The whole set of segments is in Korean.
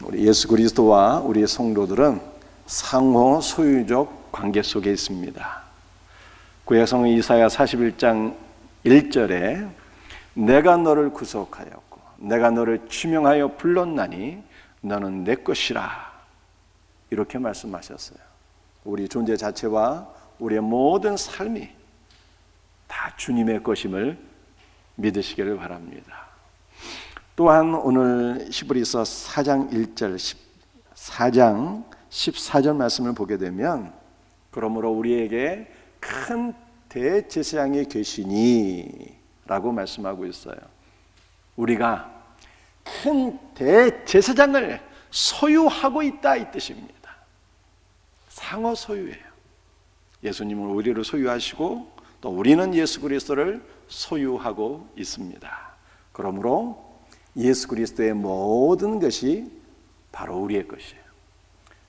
우리 예수 그리스도와 우리 성도들은 상호 소유적 관계 속에 있습니다. 구약성경 이사야 41장 1절에 내가 너를 구속하였고 내가 너를 지명하여 불렀나니 너는 내 것이라 이렇게 말씀하셨어요. 우리 존재 자체와 우리의 모든 삶이 다 주님의 것임을 믿으시기를 바랍니다. 또한 오늘 히브리서 4장 1절 4장 14절 말씀을 보게 되면 그러므로 우리에게 큰 대제사장이 계시니 라고 말씀하고 있어요. 우리가 큰 대제사장을 소유하고 있다 이 뜻입니다. 상호 소유예요. 예수님은 우리를 소유하시고 또 우리는 예수 그리스도를 소유하고 있습니다. 그러므로 예수 그리스도의 모든 것이 바로 우리의 것이에요.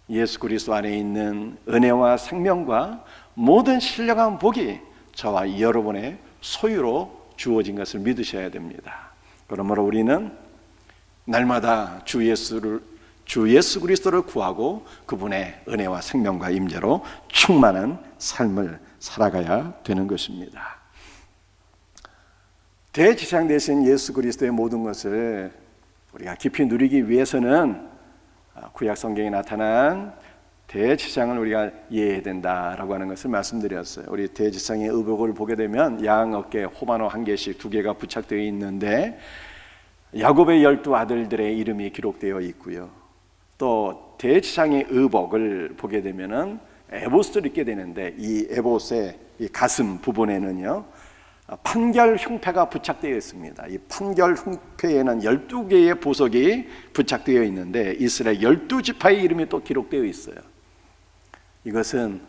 예수 그리스도 안에 있는 은혜와 생명과 모든 신령한 복이 저와 여러분의 소유로 주어진 것을 믿으셔야 됩니다. 그러므로 우리는 날마다 주 예수 그리스도를 구하고 그분의 은혜와 생명과 임재로 충만한 삶을 살아가야 되는 것입니다. 대제사장 되신 예수 그리스도의 모든 것을 우리가 깊이 누리기 위해서는 구약 성경에 나타난 대제사장을 우리가 이해해야 된다라고 하는 것을 말씀드렸어요. 우리 대제사장의 의복을 보게 되면 양 어깨에 호마노 한 개씩 2개가 부착되어 있는데 야곱의 12 아들들의 이름이 기록되어 있고요. 또 대제사장의 의복을 보게 되면은 에봇을 입게 되는데 이 에봇의 이 가슴 부분에는요 판결 흉패가 부착되어 있습니다. 이 판결 흉패에는 12개의 보석이 부착되어 있는데 이스라엘 12지파의 이름이 또 기록되어 있어요. 이것은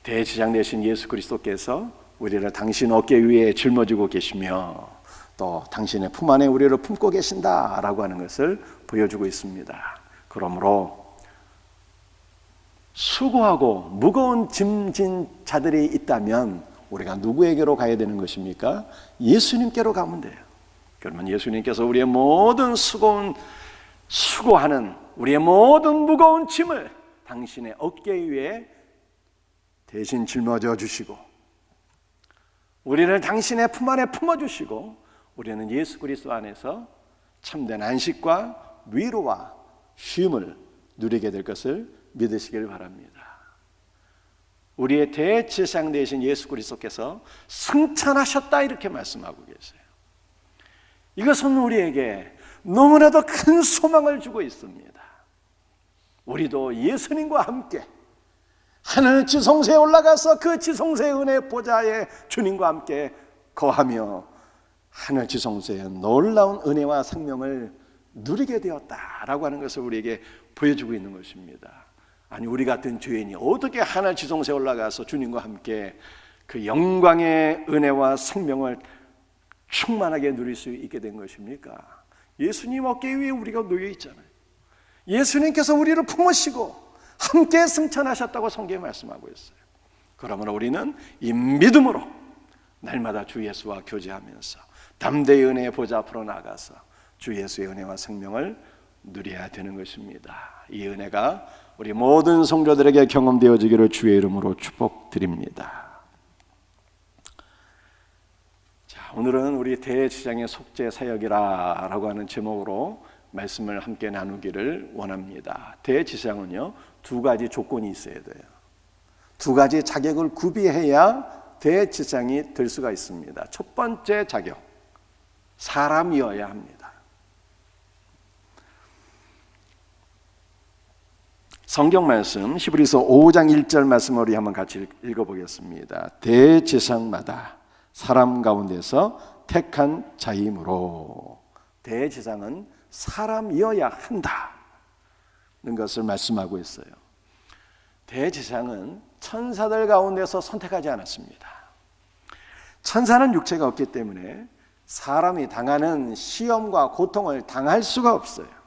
대제사장 되신 예수 그리스도께서 우리를 당신 어깨 위에 짊어지고 계시며 또 당신의 품 안에 우리를 품고 계신다라고 하는 것을 보여주고 있습니다. 그러므로 수고하고 무거운 짐진 자들이 있다면 우리가 누구에게로 가야 되는 것입니까? 예수님께로 가면 돼요. 그러면 예수님께서 우리의 모든 수고하는 우리의 모든 무거운 짐을 당신의 어깨 위에 대신 짊어져 주시고 우리를 당신의 품 안에 품어주시고 우리는 예수 그리스도 안에서 참된 안식과 위로와 쉼을 누리게 될 것을 믿으시길 바랍니다. 우리의 대제사장 되신 예수 그리스도께서 승천하셨다 이렇게 말씀하고 계세요. 이것은 우리에게 너무나도 큰 소망을 주고 있습니다. 우리도 예수님과 함께 하늘 지성소에 올라가서 그 지성소의 은혜 보좌에 주님과 함께 거하며 하늘 지성소의 놀라운 은혜와 생명을 누리게 되었다라고 하는 것을 우리에게 보여주고 있는 것입니다. 아니 우리 같은 죄인이 어떻게 하늘 지성소에 올라가서 주님과 함께 그 영광의 은혜와 생명을 충만하게 누릴 수 있게 된 것입니까? 예수님 어깨 위에 우리가 놓여 있잖아요. 예수님께서 우리를 품으시고 함께 승천하셨다고 성경에 말씀하고 있어요. 그러므로 우리는 이 믿음으로 날마다 주 예수와 교제하면서 담대의 은혜의 보좌 앞으로 나가서 주 예수의 은혜와 생명을 누려야 되는 것입니다. 이 은혜가 우리 모든 성도들에게 경험되어지기를 주의 이름으로 축복드립니다. 자, 오늘은 우리 대제사장의 속죄 사역이라 라고 하는 제목으로 말씀을 함께 나누기를 원합니다. 대제사장은요 2가지 조건이 있어야 돼요. 2가지 자격을 구비해야 대제사장이 될 수가 있습니다. 첫 번째 자격, 사람이어야 합니다. 성경 말씀 히브리서 5장 1절 말씀을 우리 한번 같이 읽어보겠습니다. 대제사장마다 사람 가운데서 택한 자이므로 대제사장은 사람이어야 한다는 것을 말씀하고 있어요. 대제사장은 천사들 가운데서 선택하지 않았습니다. 천사는 육체가 없기 때문에 사람이 당하는 시험과 고통을 당할 수가 없어요.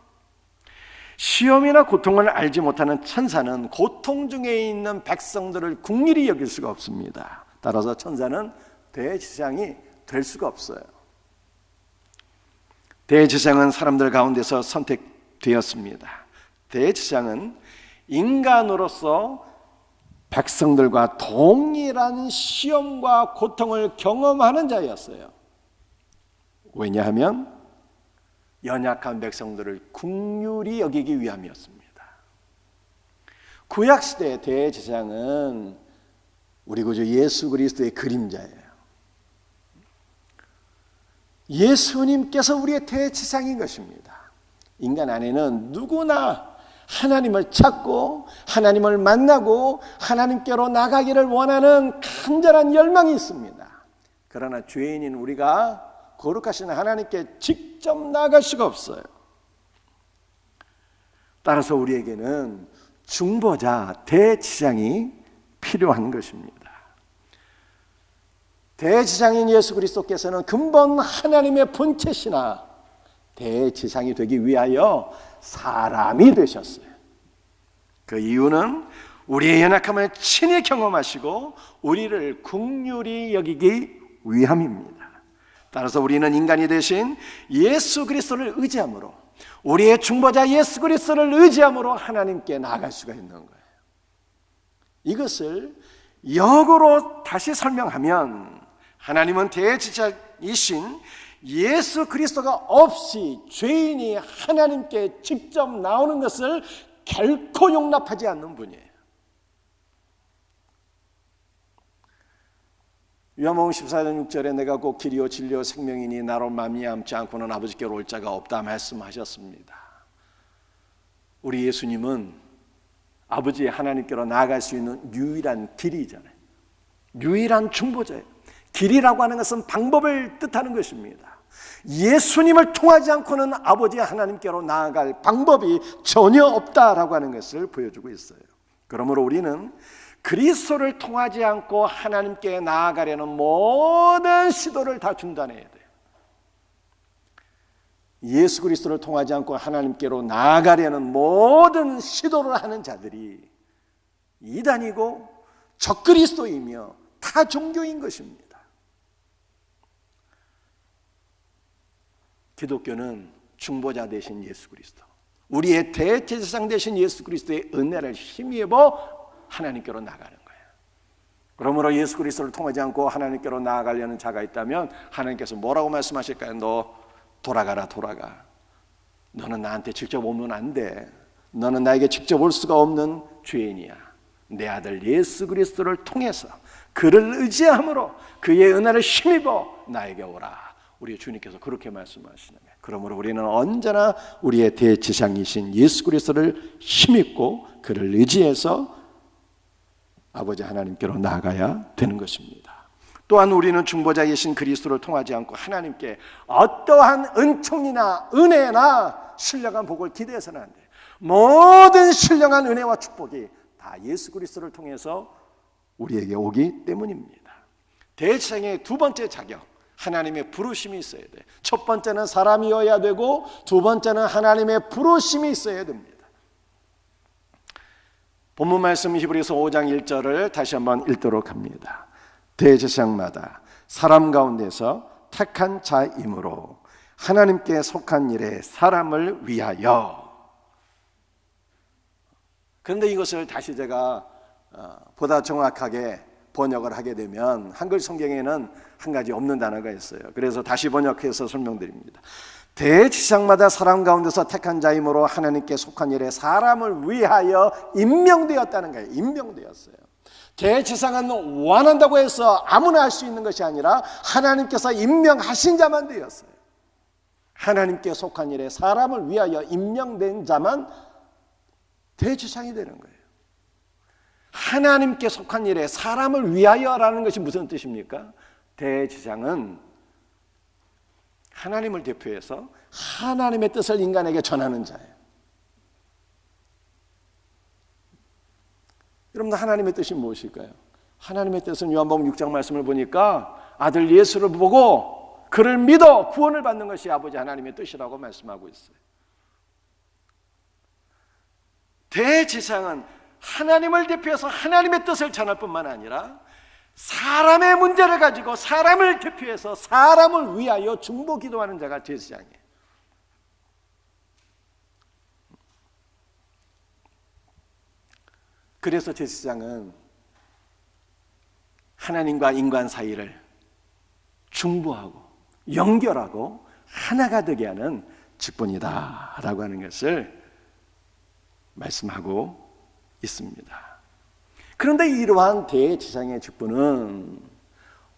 시험이나 고통을 알지 못하는 천사는 고통 중에 있는 백성들을 긍휼히 여길 수가 없습니다. 따라서 천사는 대제사장이 될 수가 없어요. 대제사장은 사람들 가운데서 되었습니다. 대제사장은 인간으로서 백성들과 동일한 시험과 고통을 경험하는 자였어요. 왜냐하면 연약한 백성들을 긍휼히 여기기 위함이었습니다. 구약시대의 대제사장은 우리 구주 예수 그리스도의 그림자예요. 예수님께서 우리의 대제사장인 것입니다. 인간 안에는 누구나 하나님을 찾고 하나님을 만나고 하나님께로 나가기를 원하는 간절한 열망이 있습니다. 그러나 죄인인 우리가 거룩하신 하나님께 직접 나갈 수가 없어요. 따라서 우리에게는 중보자, 대제사장이 필요한 것입니다. 대제사장인 예수 그리스도께서는 근본 하나님의 본체시나 대제사장이 되기 위하여 사람이 되셨어요. 그 이유는 우리의 연약함을 친히 경험하시고 우리를 긍휼히 여기기 위함입니다. 따라서 우리는 인간이 되신 예수 그리스도를 의지함으로, 우리의 중보자 예수 그리스도를 의지함으로 하나님께 나아갈 수가 있는 거예요. 이것을 역으로 다시 설명하면 하나님은 대제사장이신 예수 그리스도가 없이 죄인이 하나님께 직접 나오는 것을 결코 용납하지 않는 분이에요. 요한복음 14장 6절에 내가 곧 길이요 진리요 생명이니 나로 말미암지 않고는 아버지께로 올 자가 없다 말씀하셨습니다. 우리 예수님은 아버지 하나님께로 나아갈 수 있는 유일한 길이잖아요. 유일한 중보자예요. 길이라고 하는 것은 방법을 뜻하는 것입니다. 예수님을 통하지 않고는 아버지 하나님께로 나아갈 방법이 전혀 없다라고 하는 것을 보여주고 있어요. 그러므로 우리는 그리스도를 통하지 않고 하나님께 나아가려는 모든 시도를 다 중단해야 돼요. 예수 그리스도를 통하지 않고 하나님께로 나아가려는 모든 시도를 하는 자들이 이단이고 적그리스도이며 타 종교인 것입니다. 기독교는 중보자 되신 예수 그리스도, 우리의 대제사장 되신 예수 그리스도의 은혜를 힘입어 하나님께로 나가는 거예요. 그러므로 예수 그리스도를 통하지 않고 하나님께로 나아가려는 자가 있다면 하나님께서 뭐라고 말씀하실까요? 너 돌아가라, 돌아가. 너는 나한테 직접 오면 안 돼. 너는 나에게 직접 올 수가 없는 죄인이야. 내 아들 예수 그리스도를 통해서 그를 의지함으로 그의 은혜를 힘입어 나에게 오라. 우리 주님께서 그렇게 말씀하시는 거예요. 그러므로 우리는 언제나 우리의 대제사장이신 예수 그리스도를 힘입고 그를 의지해서 아버지 하나님께로 나아가야 되는 것입니다. 또한 우리는 중보자이신 그리스도를 통하지 않고 하나님께 어떠한 은총이나 은혜나 신령한 복을 기대해서는 안 돼요. 모든 신령한 은혜와 축복이 다 예수 그리스도를 통해서 우리에게 오기 때문입니다. 대제사장의 두 번째 자격, 하나님의 부르심이 있어야 돼요. 첫 번째는 사람이어야 되고 두 번째는 하나님의 부르심이 있어야 됩니다. 본문 말씀 히브리서 5장 1절을 다시 한번 읽도록 합니다. 대제사장마다 사람 가운데서 택한 자이므로 하나님께 속한 일에 사람을 위하여. 그런데 이것을 다시 제가 보다 정확하게 번역을 하게 되면 한글 성경에는 한 가지 없는 단어가 있어요. 그래서 다시 번역해서 설명드립니다. 대제사장마다 사람 가운데서 택한 자이므로 하나님께 속한 일에 사람을 위하여 임명되었다는 거예요. 임명되었어요. 대제사장은 원한다고 해서 아무나 할 수 있는 것이 아니라 하나님께서 임명하신 자만 되었어요. 하나님께 속한 일에 사람을 위하여 임명된 자만 대제사장이 되는 거예요. 하나님께 속한 일에 사람을 위하여라는 것이 무슨 뜻입니까? 대제사장은 하나님을 대표해서 하나님의 뜻을 인간에게 전하는 자예요. 여러분들 하나님의 뜻이 무엇일까요? 하나님의 뜻은 요한복음 6장 말씀을 보니까 아들 예수를 보고 그를 믿어 구원을 받는 것이 아버지 하나님의 뜻이라고 말씀하고 있어요. 대제사장은 하나님을 대표해서 하나님의 뜻을 전할 뿐만 아니라 사람의 문제를 가지고 사람을 대표해서 사람을 위하여 중보 기도하는 자가 제사장이에요. 그래서 제사장은 하나님과 인간 사이를 중보하고 연결하고 하나가 되게 하는 직분이다라고 하는 것을 말씀하고 있습니다. 그런데 이러한 대제사장의 직분은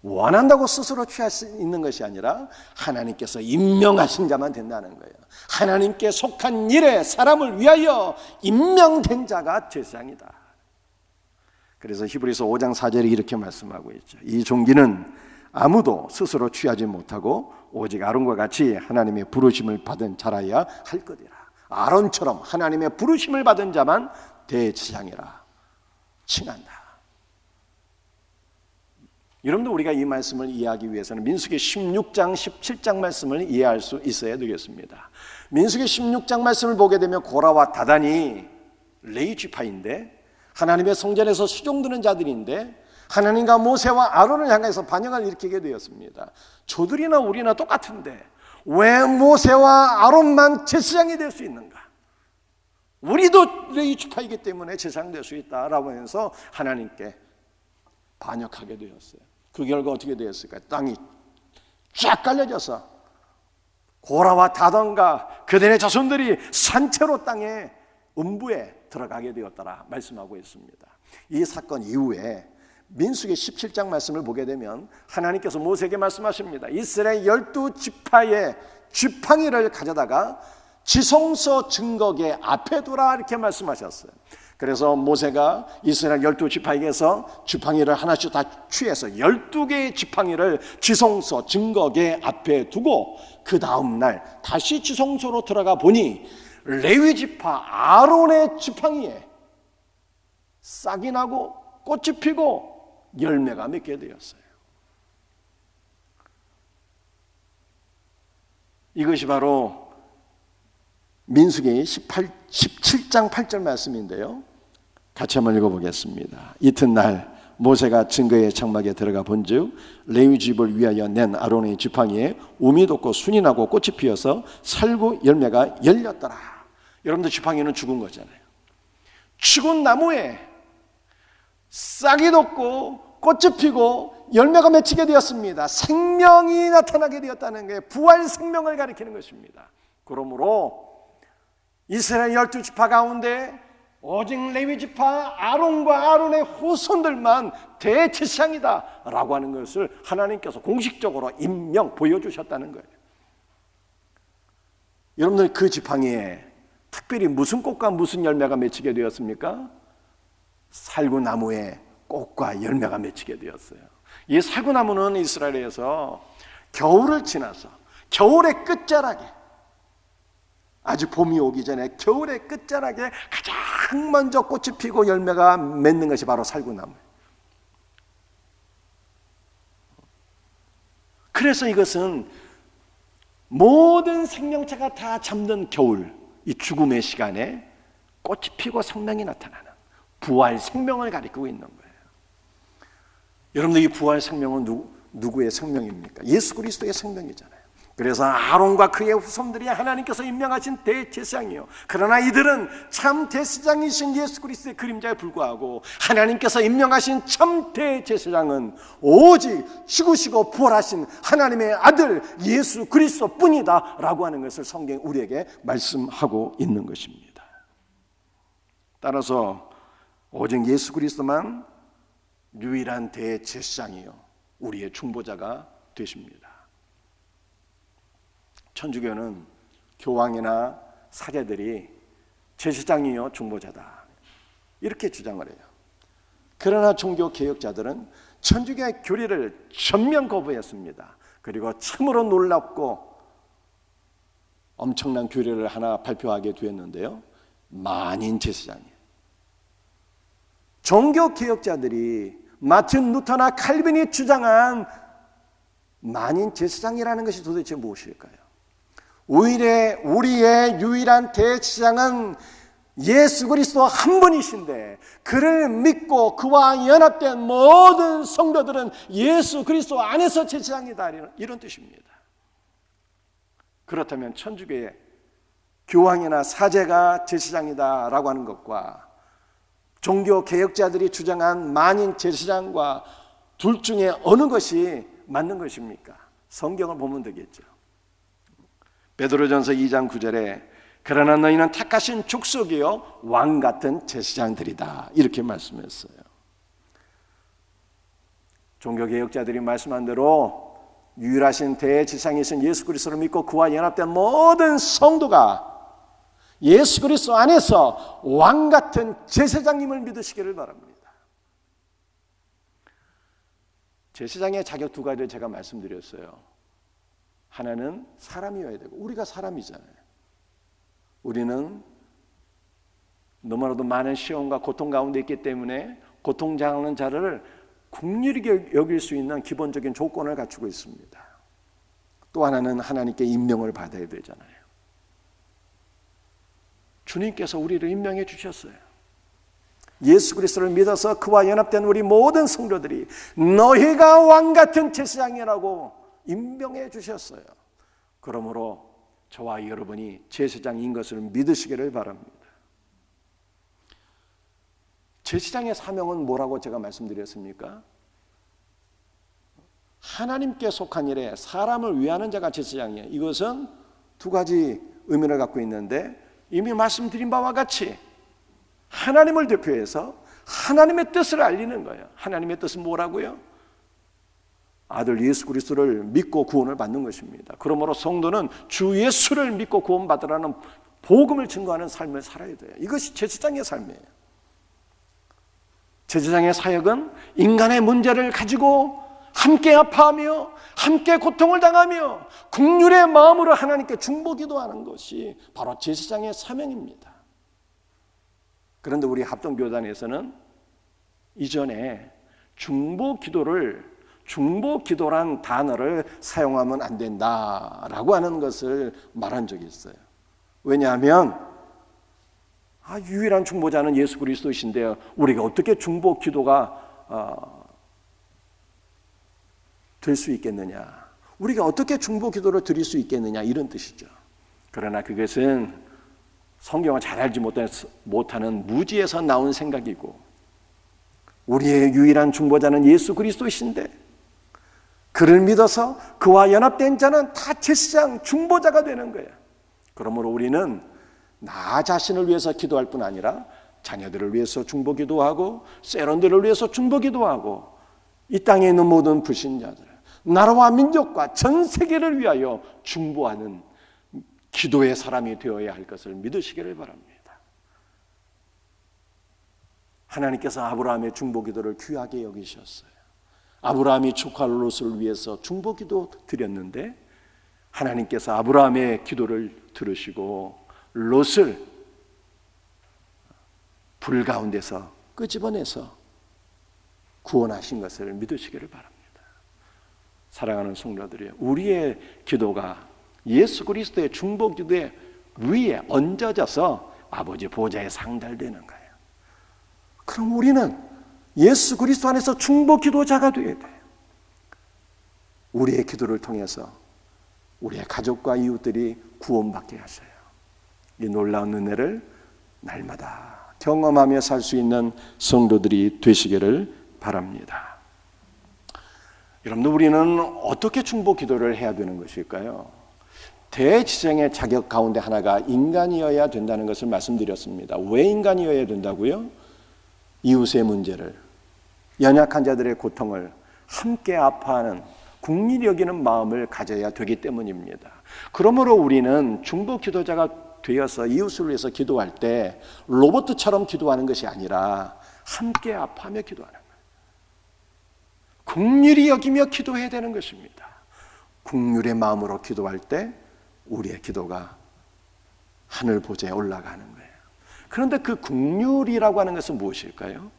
원한다고 스스로 취할 수 있는 것이 아니라 하나님께서 임명하신 자만 된다는 거예요. 하나님께 속한 일에 사람을 위하여 임명된 자가 제사장이다. 그래서 히브리서 5장 4절에 이렇게 말씀하고 있죠. 이 종기는 아무도 스스로 취하지 못하고 오직 아론과 같이 하나님의 부르심을 받은 자라야 할 것이라. 아론처럼 하나님의 부르심을 받은 자만 대제사장이라 칭한다. 여러분들, 우리가 이 말씀을 이해하기 위해서는 민수기 16장 17장 말씀을 이해할 수 있어야 되겠습니다. 민수기 16장 말씀을 보게 되면 고라와 다단이 레위 지파인데 하나님의 성전에서 수종드는 자들인데 하나님과 모세와 아론을 향해서 반역을 일으키게 되었습니다. 저들이나 우리나 똑같은데 왜 모세와 아론만 제사장이 될 수 있는가? 우리도 레위 지파이기 때문에 제사장 될 수 있다라고 해서 하나님께 반역하게 되었어요. 그 결과 어떻게 되었을까요? 땅이 쫙 갈려져서 고라와 다단과 그들의 자손들이 산채로 땅에 음부에 들어가게 되었더라 말씀하고 있습니다. 이 사건 이후에 민수기 17장 말씀을 보게 되면 하나님께서 모세에게 말씀하십니다. 이스라엘 12지파의 지팡이를 가져다가 지성소 증거계 앞에 두라 이렇게 말씀하셨어요. 그래서 모세가 이스라엘 12지파에게서 지팡이를 하나씩 다 취해서 12개의 지팡이를 지성소 증거계 앞에 두고 그 다음 날 다시 지성소로 들어가 보니 레위지파 아론의 지팡이에 싹이 나고 꽃이 피고 열매가 맺게 되었어요. 이것이 바로 민수기 17장 8절 말씀인데요. 같이 한번 읽어보겠습니다. 이튿날 모세가 증거의 장막에 들어가 본즉 레위 집을 위하여 낸 아론의 지팡이에 우미 돋고 순이 나고 꽃이 피어서 살구 열매가 열렸더라. 여러분들, 지팡이는 죽은 거잖아요. 죽은 나무에 싹이 돋고 꽃이 피고 열매가 맺히게 되었습니다. 생명이 나타나게 되었다는 게 부활 생명을 가리키는 것입니다. 그러므로 이스라엘 12지파 가운데 오직 레위지파 아론과 아론의 후손들만 대제사장이다 라고 하는 것을 하나님께서 공식적으로 임명 보여주셨다는 거예요. 여러분들, 그 지팡이에 특별히 무슨 꽃과 무슨 열매가 맺히게 되었습니까? 살구나무에 꽃과 열매가 맺히게 되었어요. 이 살구나무는 이스라엘에서 겨울을 지나서 겨울의 끝자락에, 아주 봄이 오기 전에 겨울의 끝자락에 가장 먼저 꽃이 피고 열매가 맺는 것이 바로 살구나무예요. 그래서 이것은 모든 생명체가 다 잠든 겨울, 이 죽음의 시간에 꽃이 피고 생명이 나타나는 부활 생명을 가리키고 있는 거예요. 여러분들, 이 부활 생명은 누구의 생명입니까? 예수 그리스도의 생명이잖아요. 그래서 아론과 그의 후손들이 하나님께서 임명하신 대제사장이요. 그러나 이들은 참 대제사장이신 예수 그리스도의 그림자에 불과하고 하나님께서 임명하신 참 대제사장은 오직 죽으시고 부활하신 하나님의 아들 예수 그리스도뿐이다 라고 하는 것을 성경이 우리에게 말씀하고 있는 것입니다. 따라서 오직 예수 그리스도만 유일한 대제사장이요, 우리의 중보자가 되십니다. 천주교는 교황이나 사제들이 제사장이요 중보자다 이렇게 주장을 해요. 그러나 종교 개혁자들은 천주교의 교리를 전면 거부했습니다. 그리고 참으로 놀랍고 엄청난 교리를 하나 발표하게 되었는데요. 만인 제사장이에요. 종교 개혁자들이 마틴 루터나 칼빈이 주장한 만인 제사장이라는 것이 도대체 무엇일까요? 오히려 우리의 유일한 대제사장은 예수 그리스도 한 분이신데 그를 믿고 그와 연합된 모든 성도들은 예수 그리스도 안에서 제사장이다, 이런 뜻입니다. 그렇다면 천주교의 교황이나 사제가 제사장이다 라고 하는 것과 종교 개혁자들이 주장한 만인 제사장과 둘 중에 어느 것이 맞는 것입니까? 성경을 보면 되겠죠. 베드로전서 2장 9절에 그러나 너희는 택하신 족속이요 왕 같은 제사장들이다 이렇게 말씀했어요. 종교개혁자들이 말씀한 대로 유일하신 대제사장이신 예수 그리스도를 믿고 그와 연합된 모든 성도가 예수 그리스도 안에서 왕 같은 제사장님을 믿으시기를 바랍니다. 제사장의 자격 두 가지를 제가 말씀드렸어요. 하나는 사람이어야 되고, 우리가 사람이잖아요. 우리는 너무나도 많은 시험과 고통 가운데 있기 때문에 고통당하는 자를 긍휼히 여길 수 있는 기본적인 조건을 갖추고 있습니다. 또 하나는 하나님께 임명을 받아야 되잖아요. 주님께서 우리를 임명해 주셨어요. 예수 그리스도를 믿어서 그와 연합된 우리 모든 성도들이 너희가 왕같은 제사장이라고 임명해 주셨어요. 그러므로 저와 여러분이 제사장인 것을 믿으시기를 바랍니다. 제사장의 사명은 뭐라고 제가 말씀드렸습니까? 하나님께 속한 일에 사람을 위하는 자가 제사장이에요. 이것은 두 가지 의미를 갖고 있는데, 이미 말씀드린 바와 같이 하나님을 대표해서 하나님의 뜻을 알리는 거예요. 하나님의 뜻은 뭐라고요? 아들 예수 그리스도를 믿고 구원을 받는 것입니다. 그러므로 성도는 주 예수를 믿고 구원받으라는 복음을 증거하는 삶을 살아야 돼요. 이것이 제사장의 삶이에요. 제사장의 사역은 인간의 문제를 가지고 함께 아파하며 함께 고통을 당하며 긍휼의 마음으로 하나님께 중보기도하는 것이 바로 제사장의 사명입니다. 그런데 우리 합동교단에서는 이전에 중보기도란 단어를 사용하면 안 된다라고 하는 것을 말한 적이 있어요. 왜냐하면 유일한 중보자는 예수 그리스도이신데요, 우리가 어떻게 중보기도가 될 수 있겠느냐, 우리가 어떻게 중보기도를 드릴 수 있겠느냐, 이런 뜻이죠. 그러나 그것은 성경을 잘 알지 못하는 무지에서 나온 생각이고, 우리의 유일한 중보자는 예수 그리스도이신데 그를 믿어서 그와 연합된 자는 다 제사장, 중보자가 되는 거예요. 그러므로 우리는 나 자신을 위해서 기도할 뿐 아니라 자녀들을 위해서 중보기도하고 세론들을 위해서 중보기도하고 이 땅에 있는 모든 불신자들, 나라와 민족과 전 세계를 위하여 중보하는 기도의 사람이 되어야 할 것을 믿으시기를 바랍니다. 하나님께서 아브라함의 중보기도를 귀하게 여기셨어요. 아브라함이 조카 롯을 위해서 중보기도 드렸는데 하나님께서 아브라함의 기도를 들으시고 롯을 불 가운데서 끄집어내서 구원하신 것을 믿으시기를 바랍니다. 사랑하는 성도들이여, 우리의 기도가 예수 그리스도의 중보기도의 위에 얹어져서 아버지 보좌에 상달되는 거예요. 그럼 우리는 예수 그리스도 안에서 중보기도자가 되어야 돼요. 우리의 기도를 통해서 우리의 가족과 이웃들이 구원받게 하셔요. 이 놀라운 은혜를 날마다 경험하며 살 수 있는 성도들이 되시기를 바랍니다. 여러분들, 우리는 어떻게 중보기도를 해야 되는 것일까요? 대제사장의 자격 가운데 하나가 인간이어야 된다는 것을 말씀드렸습니다. 왜 인간이어야 된다고요? 이웃의 문제를, 연약한 자들의 고통을 함께 아파하는 긍휼히 여기는 마음을 가져야 되기 때문입니다. 그러므로 우리는 중보기도자가 되어서 이웃을 위해서 기도할 때 로봇처럼 기도하는 것이 아니라 함께 아파하며 기도하는 거예요. 긍휼히 여기며 기도해야 되는 것입니다. 긍휼의 마음으로 기도할 때 우리의 기도가 하늘 보좌에 올라가는 거예요. 그런데 그 긍휼이라고 하는 것은 무엇일까요?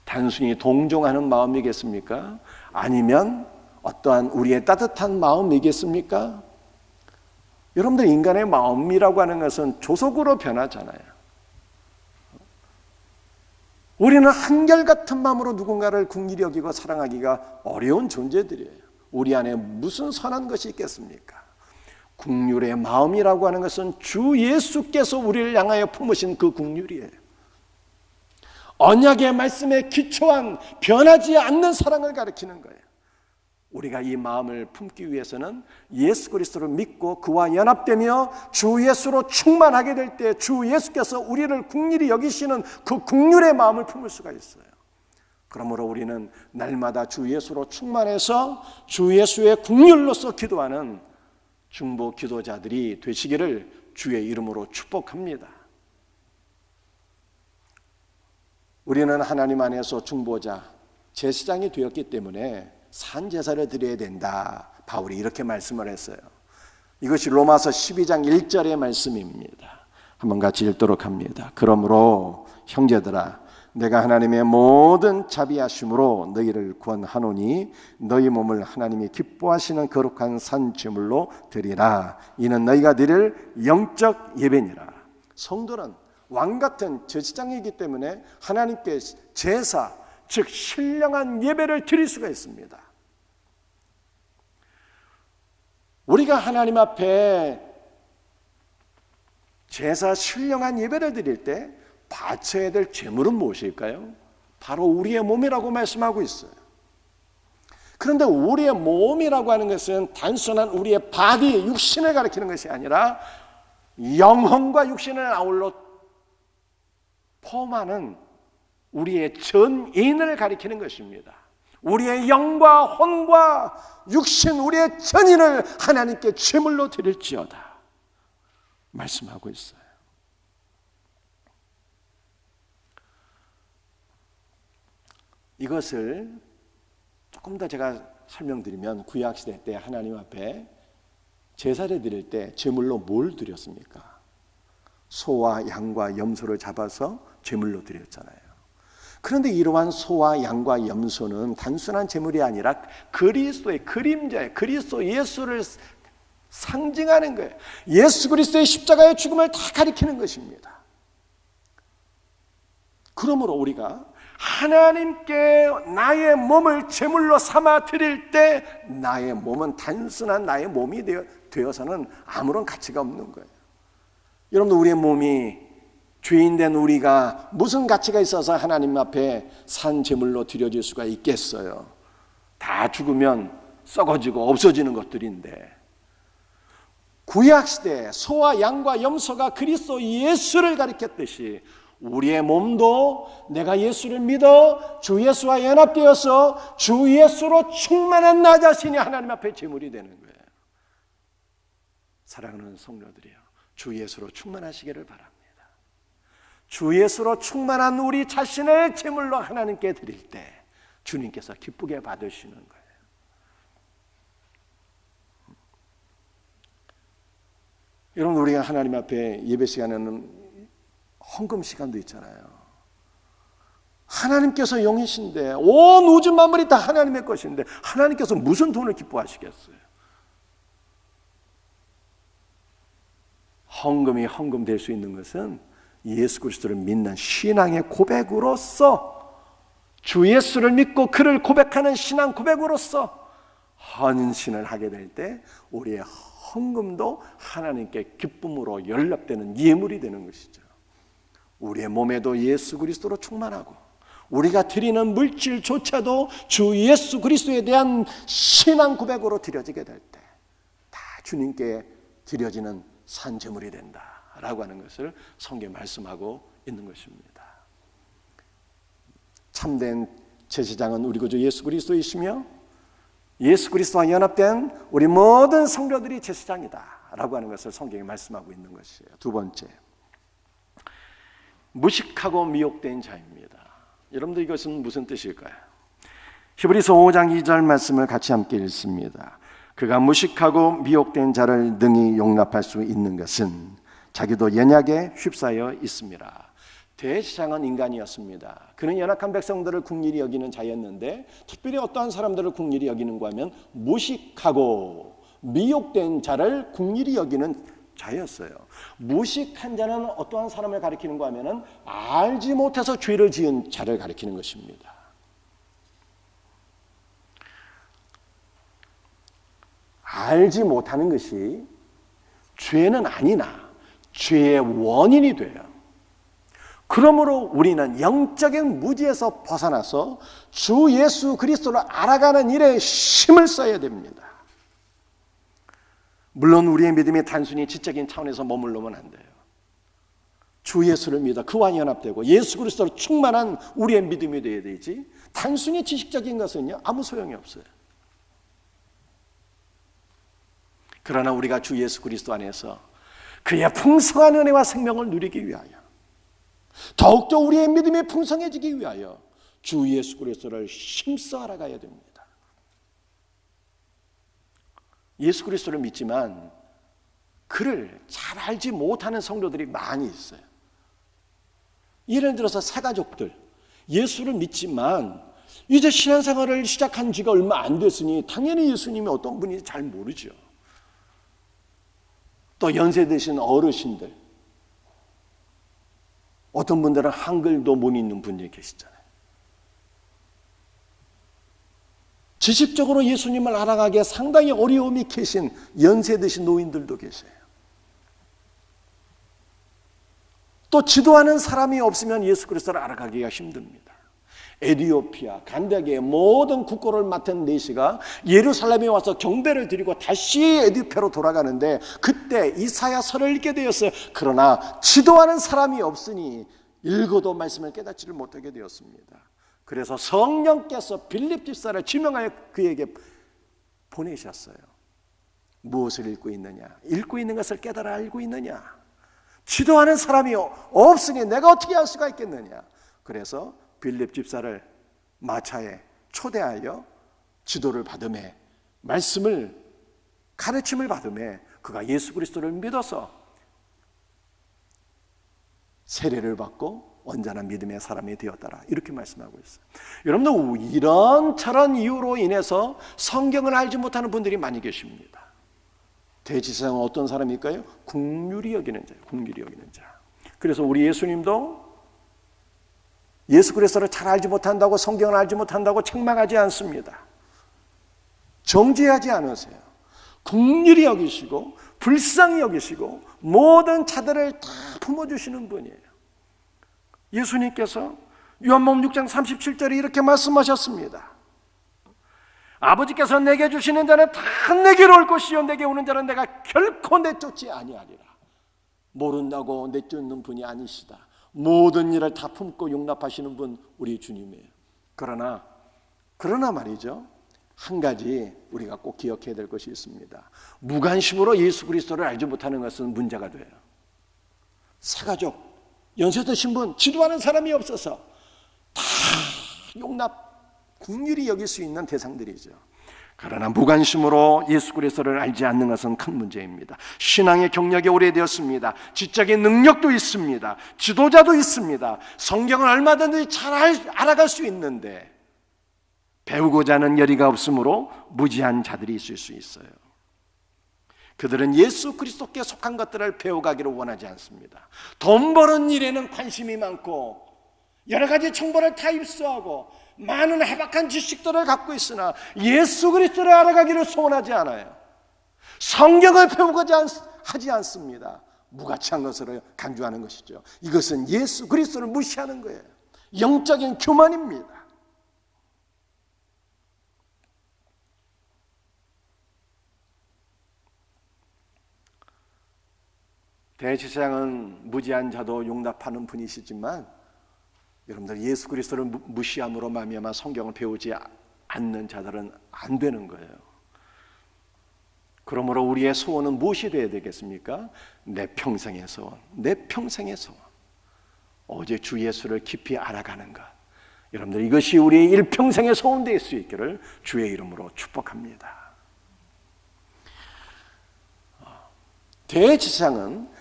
단순히 동정하는 마음이겠습니까? 아니면 어떠한 우리의 따뜻한 마음이겠습니까? 여러분들, 인간의 마음이라고 하는 것은 조속으로 변하잖아요. 우리는 한결같은 마음으로 누군가를 긍휼히 여기고 사랑하기가 어려운 존재들이에요. 우리 안에 무슨 선한 것이 있겠습니까? 긍휼의 마음이라고 하는 것은 주 예수께서 우리를 향하여 품으신 그 긍휼이에요. 언약의 말씀에 기초한 변하지 않는 사랑을 가리키는 거예요. 우리가 이 마음을 품기 위해서는 예수 그리스도를 믿고 그와 연합되며 주 예수로 충만하게 될 때 주 예수께서 우리를 긍휼히 여기시는 그 긍휼의 마음을 품을 수가 있어요. 그러므로 우리는 날마다 주 예수로 충만해서 주 예수의 긍휼로서 기도하는 중보 기도자들이 되시기를 주의 이름으로 축복합니다. 우리는 하나님 안에서 중보자, 제사장이 되었기 때문에 산 제사를 드려야 된다. 바울이 이렇게 말씀을 했어요. 이것이 로마서 12장 1절의 말씀입니다. 한번 같이 읽도록 합니다. 그러므로 형제들아, 내가 하나님의 모든 자비하심으로 너희를 구원하노니 너희 몸을 하나님이 기뻐하시는 거룩한 산 제물로 드리라. 이는 너희가 드릴 영적 예배니라. 성도는 왕같은 제사장이기 때문에 하나님께 제사, 즉 신령한 예배를 드릴 수가 있습니다. 우리가 하나님 앞에 제사 신령한 예배를 드릴 때 바쳐야 될 제물은 무엇일까요? 바로 우리의 몸이라고 말씀하고 있어요. 그런데 우리의 몸이라고 하는 것은 단순한 우리의 바디, 육신을 가리키는 것이 아니라 영혼과 육신을 아울러 포함하는 우리의 전인을 가리키는 것입니다. 우리의 영과 혼과 육신, 우리의 전인을 하나님께 제물로 드릴지어다 말씀하고 있어요. 이것을 조금 더 제가 설명드리면 구약시대 때 하나님 앞에 제사를 드릴 때 제물로 뭘 드렸습니까? 소와 양과 염소를 잡아서 제물로 드렸잖아요. 그런데 이러한 소와 양과 염소는 단순한 제물이 아니라 그리스도의 그림자예요. 그리스도 예수를 상징하는 거예요. 예수 그리스도의 십자가의 죽음을 다 가리키는 것입니다. 그러므로 우리가 하나님께 나의 몸을 제물로 삼아 드릴 때 나의 몸은 단순한 나의 몸이 되어서는 아무런 가치가 없는 거예요. 여러분들, 우리의 몸이 죄인된 우리가 무슨 가치가 있어서 하나님 앞에 산 제물로 드려질 수가 있겠어요? 다 죽으면 썩어지고 없어지는 것들인데, 구약시대에 소와 양과 염소가 그리스도 예수를 가리켰듯이 우리의 몸도 내가 예수를 믿어 주 예수와 연합되어서 주 예수로 충만한 나 자신이 하나님 앞에 제물이 되는 거예요. 사랑하는 성도들이여, 주 예수로 충만하시기를 바랍니다. 주 예수로 충만한 우리 자신을 제물로 하나님께 드릴 때 주님께서 기쁘게 받으시는 거예요. 여러분, 우리가 하나님 앞에 예배 시간에는 헌금 시간도 있잖아요. 하나님께서 영이신데 온 우주 만물이 다 하나님의 것인데 하나님께서 무슨 돈을 기뻐하시겠어요? 헌금이 헌금 될 수 있는 것은 예수 그리스도를 믿는 신앙의 고백으로서, 주 예수를 믿고 그를 고백하는 신앙 고백으로서 헌신을 하게 될 때 우리의 헌금도 하나님께 기쁨으로 연락되는 예물이 되는 것이죠. 우리의 몸에도 예수 그리스도로 충만하고 우리가 드리는 물질조차도 주 예수 그리스도에 대한 신앙 고백으로 드려지게 될 때 다 주님께 드려지는 산제물이 된다라고 하는 것을 성경에 말씀하고 있는 것입니다. 참된 제사장은 우리 구주 예수 그리스도이시며 예수 그리스도와 연합된 우리 모든 성도들이 제사장이다라고 하는 것을 성경에 말씀하고 있는 것이에요. 두 번째, 무식하고 미혹된 자입니다. 여러분들, 이것은 무슨 뜻일까요? 히브리서 5장 2절 말씀을 같이 함께 읽습니다. 그가 무식하고 미혹된 자를 능히 용납할 수 있는 것은 자기도 연약에 휩싸여 있습니다. 대제사장은 인간이었습니다. 그는 연약한 백성들을 긍휼히 여기는 자였는데, 특별히 어떠한 사람들을 긍휼히 여기는가 하면 무식하고 미혹된 자를 긍휼히 여기는 자였어요. 무식한 자는 어떠한 사람을 가리키는가 하면 알지 못해서 죄를 지은 자를 가리키는 것입니다. 알지 못하는 것이 죄는 아니나 죄의 원인이 돼요. 그러므로 우리는 영적인 무지에서 벗어나서 주 예수 그리스도를 알아가는 일에 힘을 써야 됩니다. 물론 우리의 믿음이 단순히 지적인 차원에서 머물러면 안 돼요. 주 예수를 믿어 그와 연합되고 예수 그리스도로 충만한 우리의 믿음이 되어야 되지, 단순히 지식적인 것은요 아무 소용이 없어요. 그러나 우리가 주 예수 그리스도 안에서 그의 풍성한 은혜와 생명을 누리기 위하여, 더욱더 우리의 믿음이 풍성해지기 위하여 주 예수 그리스도를 힘써 알아가야 됩니다. 예수 그리스도를 믿지만 그를 잘 알지 못하는 성도들이 많이 있어요. 예를 들어서 새가족들, 예수를 믿지만 이제 신앙생활을 시작한 지가 얼마 안 됐으니 당연히 예수님이 어떤 분인지 잘 모르죠. 또 연세 드신 어르신들, 어떤 분들은 한글도 못 읽는 분이 계시잖아요. 지식적으로 예수님을 알아가기에 상당히 어려움이 계신 연세 드신 노인들도 계세요. 또 지도하는 사람이 없으면 예수 그리스도를 알아가기가 힘듭니다. 에티오피아, 간다게의 모든 국고를 맡은 내시가 예루살렘에 와서 경배를 드리고 다시 에디페로 돌아가는데 그때 이사야서를 읽게 되었어요. 그러나 지도하는 사람이 없으니 읽어도 말씀을 깨닫지를 못하게 되었습니다. 그래서 성령께서 빌립 집사를 지명하여 그에게 보내셨어요. 무엇을 읽고 있느냐? 읽고 있는 것을 깨달아 알고 있느냐? 지도하는 사람이 없으니 내가 어떻게 할 수가 있겠느냐? 그래서 빌립 집사를 마차에 초대하여 지도를 받음에, 말씀을 가르침을 받음에 그가 예수 그리스도를 믿어서 세례를 받고 온전한 믿음의 사람이 되었더라, 이렇게 말씀하고 있어요. 여러분들 이런저런 이유로 인해서 성경을 알지 못하는 분들이 많이 계십니다. 대지사장은 어떤 사람일까요? 긍휼히 여기는 자예요. 긍휼히 여기는 자. 그래서 우리 예수님도 예수 그리스도를 잘 알지 못한다고, 성경을 알지 못한다고 책망하지 않습니다. 정죄하지 않으세요. 긍휼히 여기시고 불쌍히 여기시고 모든 자들을 다 품어주시는 분이에요. 예수님께서 요한복음 6장 37절에 이렇게 말씀하셨습니다. 아버지께서 내게 주시는 자는 다 내게로 올 것이요 내게 오는 자는 내가 결코 내쫓지 아니하리라. 모른다고 내쫓는 분이 아니시다. 모든 일을 다 품고 용납하시는 분 우리 주님이에요. 그러나 말이죠, 한 가지 우리가 꼭 기억해야 될 것이 있습니다. 무관심으로 예수 그리스도를 알지 못하는 것은 문제가 돼요. 새가족, 연세 드신 분, 지도하는 사람이 없어서 다 긍휼히 여길 수 있는 대상들이죠. 그러나 무관심으로 예수 그리스도를 알지 않는 것은 큰 문제입니다. 신앙의 경력이 오래되었습니다. 지적인 능력도 있습니다. 지도자도 있습니다. 성경을 얼마든지 잘 알아갈 수 있는데 배우고자 하는 열의가 없으므로 무지한 자들이 있을 수 있어요. 그들은 예수 그리스도께 속한 것들을 배워가기를 원하지 않습니다. 돈 버는 일에는 관심이 많고 여러 가지 정보를 다 입수하고 많은 해박한 지식들을 갖고 있으나 예수 그리스도를 알아가기를 소원하지 않아요. 성경을 배우고자 하지 않습니다. 무가치한 것으로 강조하는 것이죠. 이것은 예수 그리스도를 무시하는 거예요. 영적인 교만입니다. 대제사장은 무지한 자도 용납하는 분이시지만 여러분들 예수 그리스도를 무시함으로 말미암아 성경을 배우지 않는 자들은 안 되는 거예요. 그러므로 우리의 소원은 무엇이 되어야 되겠습니까? 내 평생의 소원, 내 평생의 소원, 오직 주 예수를 깊이 알아가는 것. 여러분들 이것이 우리의 일평생의 소원 될 수 있기를 주의 이름으로 축복합니다. 대제사장은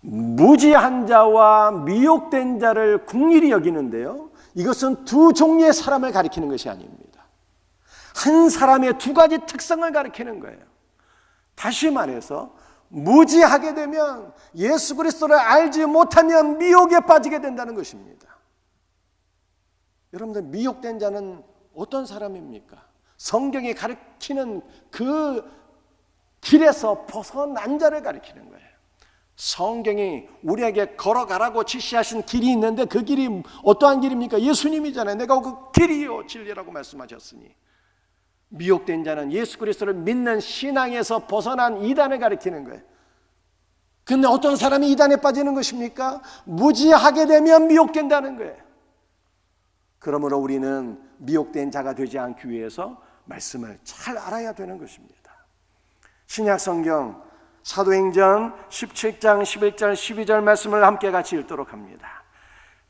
무지한 자와 미혹된 자를 긍휼히 여기는데요, 이것은 두 종류의 사람을 가리키는 것이 아닙니다. 한 사람의 두 가지 특성을 가리키는 거예요. 다시 말해서 무지하게 되면, 예수 그리스도를 알지 못하면 미혹에 빠지게 된다는 것입니다. 여러분들 미혹된 자는 어떤 사람입니까? 성경이 가리키는 그 길에서 벗어난 자를 가리키는 거예요. 성경이 우리에게 걸어가라고 지시하신 길이 있는데 그 길이 어떠한 길입니까? 예수님이잖아요. 내가 그 길이요 진리라고 말씀하셨으니 미혹된 자는 예수 그리스도를 믿는 신앙에서 벗어난 이단을 가리키는 거예요. 근데 어떤 사람이 이단에 빠지는 것입니까? 무지하게 되면 미혹된다는 거예요. 그러므로 우리는 미혹된 자가 되지 않기 위해서 말씀을 잘 알아야 되는 것입니다. 신약 성경 사도행전 17장 11절 12절 말씀을 함께 같이 읽도록 합니다.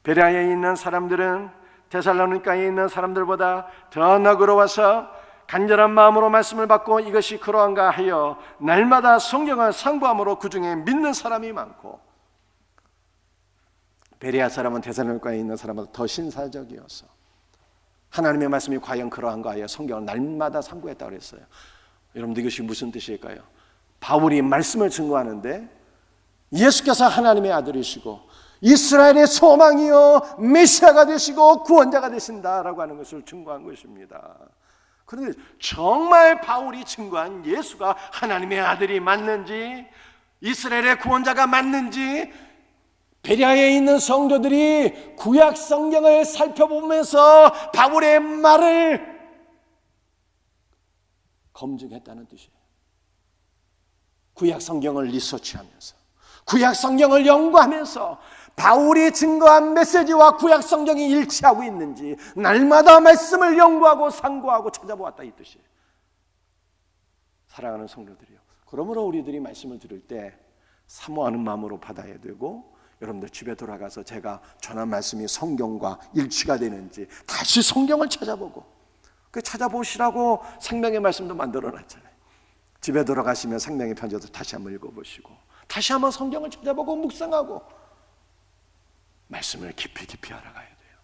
베레아에 있는 사람들은 데살로니가에 있는 사람들보다 더 너그러워서 간절한 마음으로 말씀을 받고 이것이 그러한가 하여 날마다 성경을 상고함으로 그 중에 믿는 사람이 많고, 베레아 사람은 데살로니가에 있는 사람보다 더 신사적이어서 하나님의 말씀이 과연 그러한가 하여 성경을 날마다 상고했다고 그랬어요. 여러분들 이것이 무슨 뜻일까요? 바울이 말씀을 증거하는데 예수께서 하나님의 아들이시고 이스라엘의 소망이요 메시아가 되시고 구원자가 되신다라고 하는 것을 증거한 것입니다. 그런데 정말 바울이 증거한 예수가 하나님의 아들이 맞는지, 이스라엘의 구원자가 맞는지 베레아에 있는 성도들이 구약 성경을 살펴보면서 바울의 말을 검증했다는 뜻이에요. 구약 성경을 리서치하면서, 구약 성경을 연구하면서 바울이 증거한 메시지와 구약 성경이 일치하고 있는지 날마다 말씀을 연구하고 상고하고 찾아보았다 이 뜻이에요. 사랑하는 성도들이요, 그러므로 우리들이 말씀을 들을 때 사모하는 마음으로 받아야 되고, 여러분들 집에 돌아가서 제가 전한 말씀이 성경과 일치가 되는지 다시 성경을 찾아보고, 그 찾아보시라고 생명의 말씀도 만들어놨잖아요. 집에 돌아가시면 생명의 편지도 다시 한번 읽어보시고 다시 한번 성경을 찾아보고 묵상하고 말씀을 깊이 알아가야 돼요.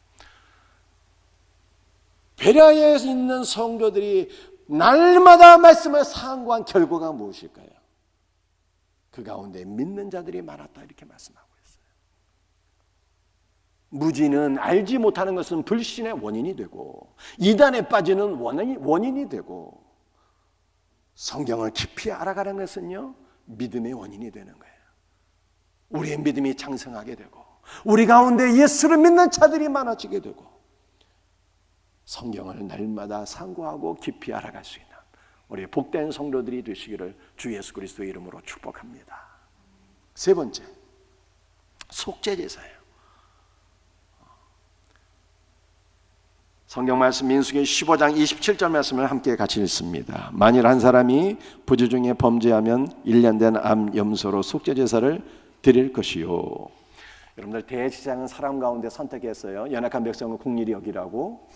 베레아에 있는 성도들이 날마다 말씀을 상고한 결과가 무엇일까요? 그 가운데 믿는 자들이 많았다 이렇게 말씀하고 있어요. 무지는 알지 못하는 것은 불신의 원인이 되고 이단에 빠지는 원인이 되고, 성경을 깊이 알아가는 것은요 믿음의 원인이 되는 거예요. 우리의 믿음이 장성하게 되고 우리 가운데 예수를 믿는 자들이 많아지게 되고 성경을 날마다 상고하고 깊이 알아갈 수 있는 우리 복된 성도들이 되시기를 주 예수 그리스도의 이름으로 축복합니다. 세 번째, 속죄제사예요. 성경 말씀 민수기 15장 27절 말씀을 함께 같이 읽습니다. 만일 한 사람이 부주 중에 범죄하면 1년 된 암 염소로 속죄제사를 드릴 것이요. 여러분들 대제사장은 사람 가운데 선택했어요. 연약한 백성을 국리히 여기라고.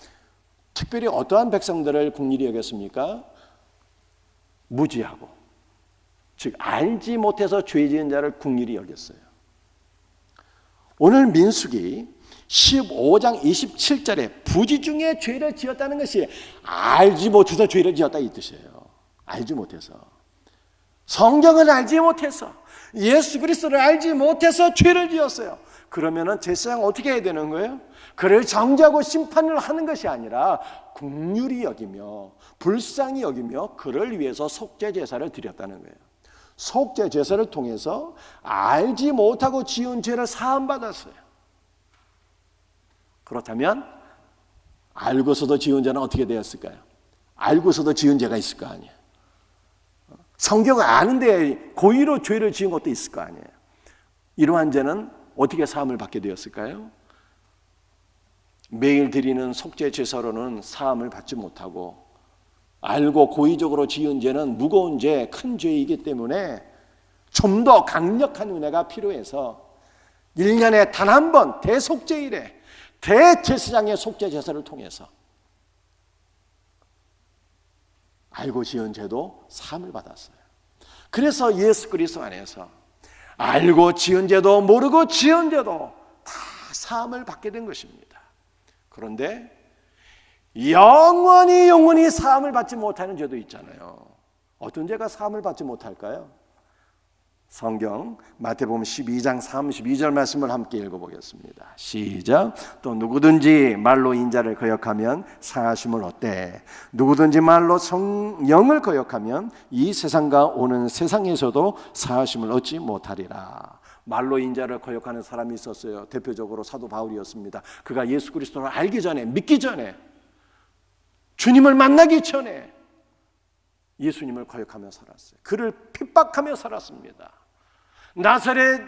특별히 어떠한 백성들을 국리히 여겼습니까? 무지하고, 즉 알지 못해서 죄 지은 자를 국리히 여겼어요. 오늘 민수기 15장 27절에 부지 중에 죄를 지었다는 것이 알지 못해서 죄를 지었다 이 뜻이에요. 알지 못해서, 성경을 알지 못해서, 예수 그리스도를 알지 못해서 죄를 지었어요. 그러면은 제사장 어떻게 해야 되는 거예요? 그를 정죄하고 심판을 하는 것이 아니라 긍휼히 여기며 불쌍히 여기며 그를 위해서 속죄 제사를 드렸다는 거예요. 속죄 제사를 통해서 알지 못하고 지은 죄를 사함 받았어요. 그렇다면 알고서도 지은 죄는 어떻게 되었을까요? 알고서도 지은 죄가 있을 거 아니에요. 성경을 아는데 고의로 죄를 지은 것도 있을 거 아니에요. 이러한 죄는 어떻게 사함을 받게 되었을까요? 매일 드리는 속죄 제사로는 사함을 받지 못하고, 알고 고의적으로 지은 죄는 무거운 죄, 큰 죄이기 때문에 좀 더 강력한 은혜가 필요해서 1년에 단 한 번 대속죄일에 대제사장의 속죄 제사를 통해서 알고 지은 죄도 사함을 받았어요. 그래서 예수 그리스도 안에서 알고 지은 죄도 모르고 지은 죄도 다 사함을 받게 된 것입니다. 그런데 영원히 사함을 받지 못하는 죄도 있잖아요. 어떤 죄가 사함을 받지 못할까요? 성경 마태복음 12장 32절 말씀을 함께 읽어보겠습니다. 시작. 또 누구든지 말로 인자를 거역하면 상하심을 얻되 누구든지 말로 성령을 거역하면 이 세상과 오는 세상에서도 상하심을 얻지 못하리라. 말로 인자를 거역하는 사람이 있었어요. 대표적으로 사도 바울이었습니다. 그가 예수 그리스도를 알기 전에, 믿기 전에, 주님을 만나기 전에 예수님을 거역하며 살았어요. 그를 핍박하며 살았습니다. 나사렛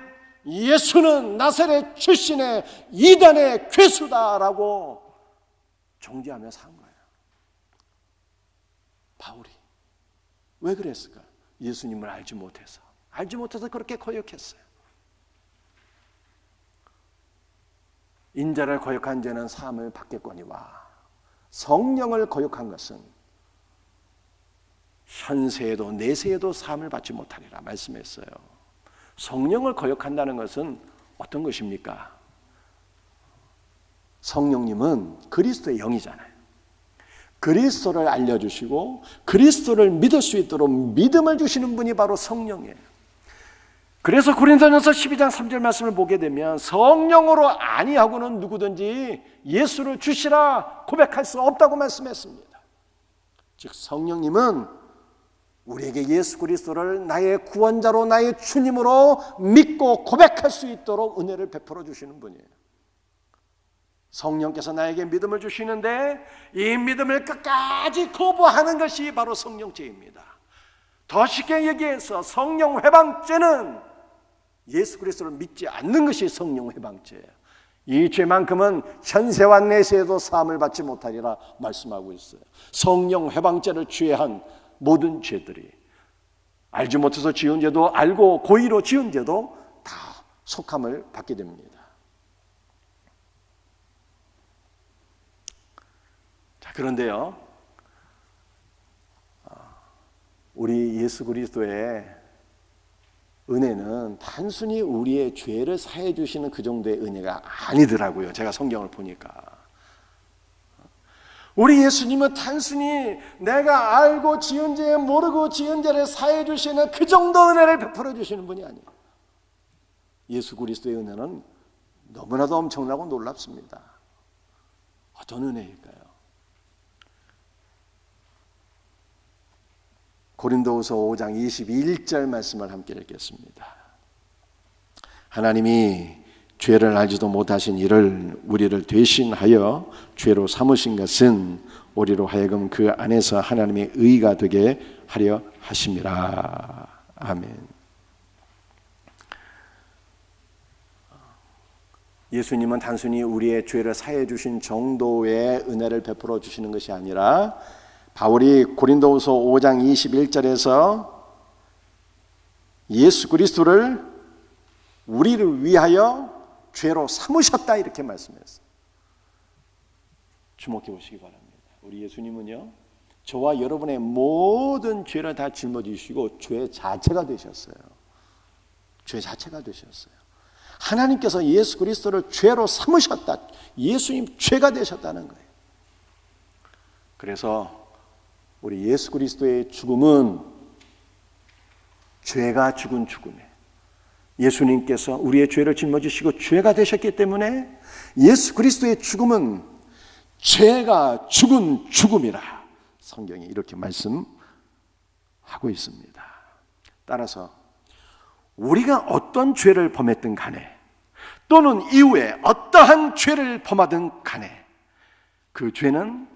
예수는 나사렛 출신의 이단의 괴수다라고 정죄하며 산 거예요. 바울이 왜 그랬을까? 예수님을 알지 못해서 그렇게 거역했어요. 인자를 거역한 자는 사함을 받겠거니와 성령을 거역한 것은 현세에도 내세에도 사함을 받지 못하리라 말씀했어요. 성령을 거역한다는 것은 어떤 것입니까? 성령님은 그리스도의 영이잖아요. 그리스도를 알려주시고 그리스도를 믿을 수 있도록 믿음을 주시는 분이 바로 성령이에요. 그래서 고린도전서 12장 3절 말씀을 보게 되면 성령으로 아니하고는 누구든지 예수를 주시라 고백할 수 없다고 말씀했습니다. 즉 성령님은 우리에게 예수 그리스도를 나의 구원자로 나의 주님으로 믿고 고백할 수 있도록 은혜를 베풀어 주시는 분이에요. 성령께서 나에게 믿음을 주시는데 이 믿음을 끝까지 거부하는 것이 바로 성령죄입니다. 더 쉽게 얘기해서 성령 회방죄는 예수 그리스도를 믿지 않는 것이 성령 회방죄예요. 이 죄만큼은 현세와 내세에도 사함을 받지 못하리라 말씀하고 있어요. 성령 회방죄를 취한 모든 죄들이 알지 못해서 지은 죄도 알고 고의로 지은 죄도 다 속함을 받게 됩니다. 자, 그런데요, 우리 예수 그리스도의 은혜는 단순히 우리의 죄를 사해 주시는 그 정도의 은혜가 아니더라고요. 제가 성경을 보니까 우리 예수님은 단순히 내가 알고 지은 죄 모르고 지은 죄를 사해 주시는 그 정도 은혜를 베풀어 주시는 분이 아니에요. 예수 그리스도의 은혜는 너무나도 엄청나고 놀랍습니다. 어떤 은혜일까요? 고린도후서 5장 21절 말씀을 함께 읽겠습니다. 하나님이 죄를 알지도 못하신 이를 우리를 대신하여 죄로 삼으신 것은 우리로 하여금 그 안에서 하나님의 의가 되게 하려 하심이라. 아멘. 예수님은 단순히 우리의 죄를 사해 주신 정도의 은혜를 베풀어 주시는 것이 아니라 바울이 고린도후서 5장 21절에서 예수 그리스도를 우리를 위하여 죄로 삼으셨다 이렇게 말씀했어요. 주목해 보시기 바랍니다. 우리 예수님은요, 저와 여러분의 모든 죄를 다 짊어지시고 죄 자체가 되셨어요. 죄 자체가 되셨어요. 하나님께서 예수 그리스도를 죄로 삼으셨다. 예수님 죄가 되셨다는 거예요. 그래서 우리 예수 그리스도의 죽음은 죄가 죽은 죽음이에요. 예수님께서 우리의 죄를 짊어지시고 죄가 되셨기 때문에 예수 그리스도의 죽음은 죄가 죽은 죽음이라 성경이 이렇게 말씀하고 있습니다. 따라서 우리가 어떤 죄를 범했든 간에 또는 이후에 어떠한 죄를 범하든 간에 그 죄는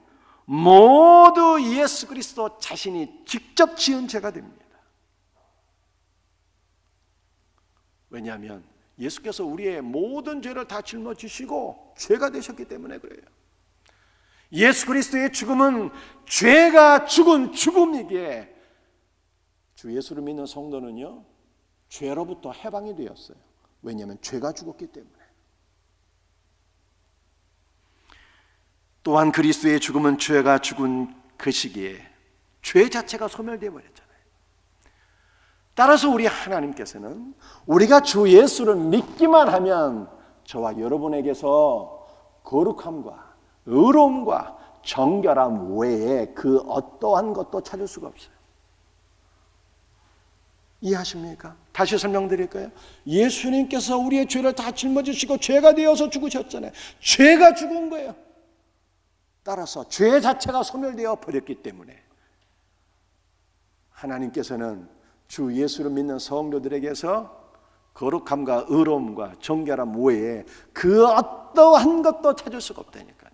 모두 예수 그리스도 자신이 직접 지은 죄가 됩니다. 왜냐하면 예수께서 우리의 모든 죄를 다 짊어지시고 죄가 되셨기 때문에 그래요. 예수 그리스도의 죽음은 죄가 죽은 죽음이기에 주 예수를 믿는 성도는요, 죄로부터 해방이 되었어요. 왜냐하면 죄가 죽었기 때문에. 또한 그리스도의 죽음은 죄가 죽은 그 시기에 죄 자체가 소멸되어 버렸잖아요. 따라서 우리 하나님께서는 우리가 주 예수를 믿기만 하면 저와 여러분에게서 거룩함과 의로움과 정결함 외에 그 어떠한 것도 찾을 수가 없어요. 이해하십니까? 다시 설명드릴까요? 예수님께서 우리의 죄를 다 짊어지시고 죄가 되어서 죽으셨잖아요. 죄가 죽은 거예요. 따라서 죄 자체가 소멸되어 버렸기 때문에 하나님께서는 주 예수를 믿는 성도들에게서 거룩함과 의로움과 정결함 외에 그 어떠한 것도 찾을 수가 없다니까요.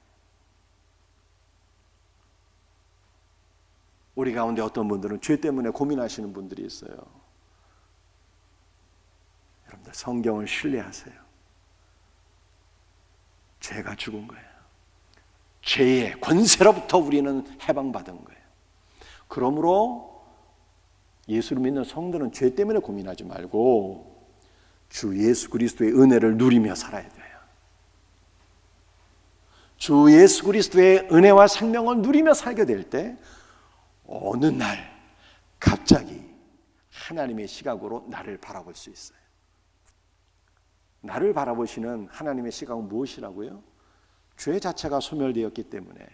우리 가운데 어떤 분들은 죄 때문에 고민하시는 분들이 있어요. 여러분들 성경을 신뢰하세요. 죄가 죽은 거예요. 죄의 권세로부터 우리는 해방받은 거예요. 그러므로 예수를 믿는 성도는 죄 때문에 고민하지 말고 주 예수 그리스도의 은혜를 누리며 살아야 돼요. 주 예수 그리스도의 은혜와 생명을 누리며 살게 될 때 어느 날 갑자기 하나님의 시각으로 나를 바라볼 수 있어요. 나를 바라보시는 하나님의 시각은 무엇이라고요? 죄 자체가 소멸되었기 때문에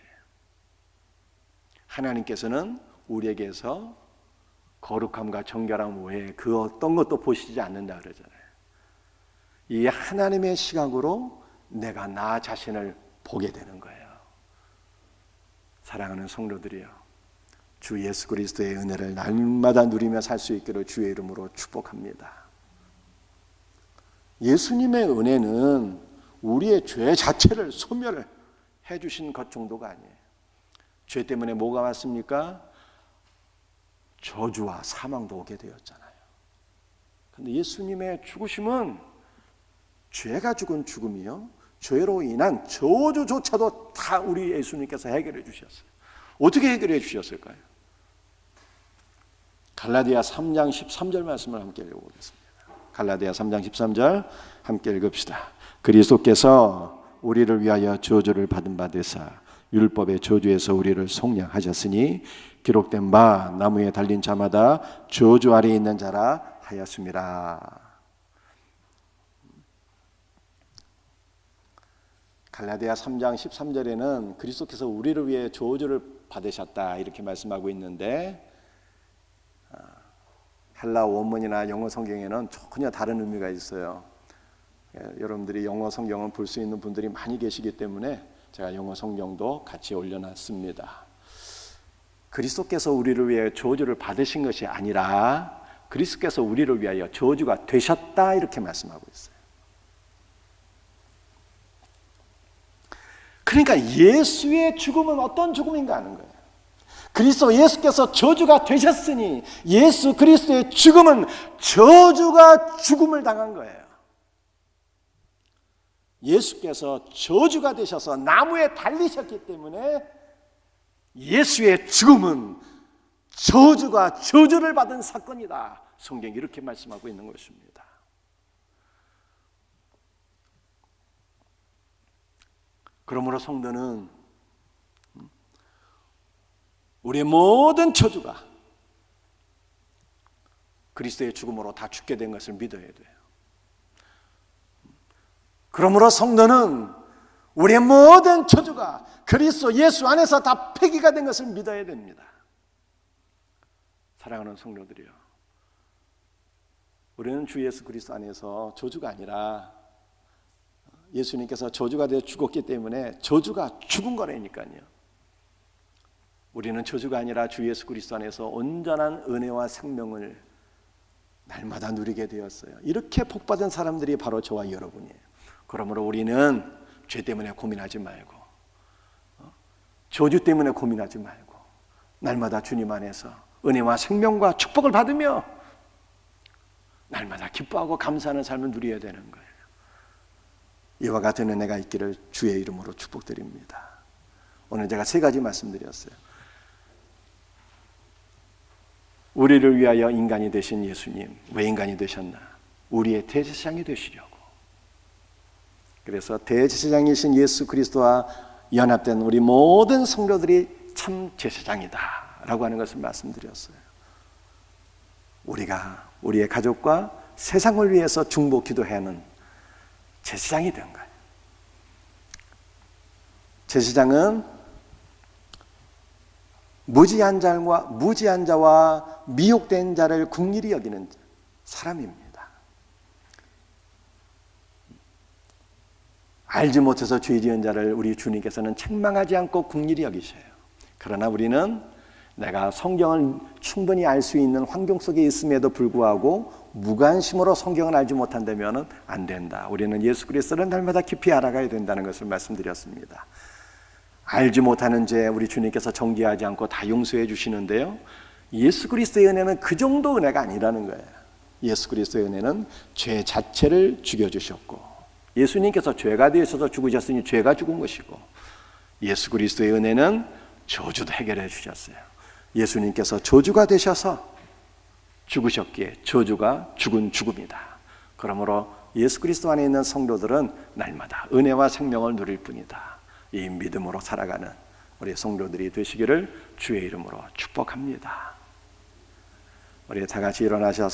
하나님께서는 우리에게서 거룩함과 정결함 외에 그 어떤 것도 보시지 않는다 그러잖아요. 이 하나님의 시각으로 내가 나 자신을 보게 되는 거예요. 사랑하는 성도들이요, 주 예수 그리스도의 은혜를 날마다 누리며 살 수 있기를 주의 이름으로 축복합니다. 예수님의 은혜는 우리의 죄 자체를 소멸해 주신 것 정도가 아니에요. 죄 때문에 뭐가 왔습니까? 저주와 사망도 오게 되었잖아요. 그런데 예수님의 죽으심은 죄가 죽은 죽음이요, 죄로 인한 저주조차도 다 우리 예수님께서 해결해 주셨어요. 어떻게 해결해 주셨을까요? 갈라디아 3장 13절 말씀을 함께 읽어보겠습니다. 갈라디아 3장 13절 함께 읽읍시다. 그리스도께서 우리를 위하여 저주를 받은 바 되사 율법의 저주에서 우리를 속량하셨으니 기록된 바 나무에 달린 자마다 저주 아래에 있는 자라 하였습니다. 갈라디아 3장 13절에는 그리스도께서 우리를 위해 저주를 받으셨다 이렇게 말씀하고 있는데 헬라 원문이나 영어 성경에는 전혀 다른 의미가 있어요. 여러분들이 영어 성경을 볼 수 있는 분들이 많이 계시기 때문에 제가 영어 성경도 같이 올려놨습니다. 그리스도께서 우리를 위해 저주를 받으신 것이 아니라 그리스도께서 우리를 위하여 저주가 되셨다 이렇게 말씀하고 있어요. 그러니까 예수의 죽음은 어떤 죽음인가 하는 거예요. 그리스도 예수께서 저주가 되셨으니 예수 그리스도의 죽음은 저주가 죽음을 당한 거예요. 예수께서 저주가 되셔서 나무에 달리셨기 때문에 예수의 죽음은 저주가 저주를 받은 사건이다. 성경이 이렇게 말씀하고 있는 것입니다. 그러므로 성도는 우리의 모든 저주가 그리스도의 죽음으로 다 죽게 된 것을 믿어야 돼요. 그러므로 성도는 우리의 모든 저주가 그리스도 예수 안에서 다 폐기가 된 것을 믿어야 됩니다. 사랑하는 성도들이요, 우리는 주 예수 그리스도 안에서 저주가 아니라 예수님께서 저주가 되어 죽었기 때문에 저주가 죽은 거라니까요. 우리는 저주가 아니라 주 예수 그리스도 안에서 온전한 은혜와 생명을 날마다 누리게 되었어요. 이렇게 복받은 사람들이 바로 저와 여러분이에요. 그러므로 우리는 죄 때문에 고민하지 말고 저주 때문에 고민하지 말고 날마다 주님 안에서 은혜와 생명과 축복을 받으며 날마다 기뻐하고 감사하는 삶을 누려야 되는 거예요. 이와 같은 은혜가 있기를 주의 이름으로 축복드립니다. 오늘 제가 3가지 말씀드렸어요. 우리를 위하여 인간이 되신 예수님, 왜 인간이 되셨나? 우리의 대제사장이 되시려고. 그래서 대제사장이신 예수 그리스도와 연합된 우리 모든 성도들이 참 제사장이다 라고 하는 것을 말씀드렸어요. 우리가 우리의 가족과 세상을 위해서 중보 기도해야 하는 제사장이 된 거예요. 제사장은 무지한 자와 미혹된 자를 긍휼히 여기는 자, 사람입니다. 알지 못해서 죄 지은 자를 우리 주님께서는 책망하지 않고 긍휼히 여기셔요. 그러나 우리는 내가 성경을 충분히 알 수 있는 환경 속에 있음에도 불구하고 무관심으로 성경을 알지 못한다면 안 된다. 우리는 예수 그리스도를 날마다 깊이 알아가야 된다는 것을 말씀드렸습니다. 알지 못하는 죄 우리 주님께서 정죄하지 않고 다 용서해 주시는데요, 예수 그리스도의 은혜는 그 정도 은혜가 아니라는 거예요. 예수 그리스도의 은혜는 죄 자체를 죽여주셨고, 예수님께서 죄가 되셔서 죽으셨으니 죄가 죽은 것이고, 예수 그리스도의 은혜는 저주도 해결해 주셨어요. 예수님께서 저주가 되셔서 죽으셨기에 저주가 죽은 죽음이다. 그러므로 예수 그리스도 안에 있는 성도들은 날마다 은혜와 생명을 누릴 뿐이다. 이 믿음으로 살아가는 우리 성도들이 되시기를 주의 이름으로 축복합니다. 우리 다 같이 일어나셔서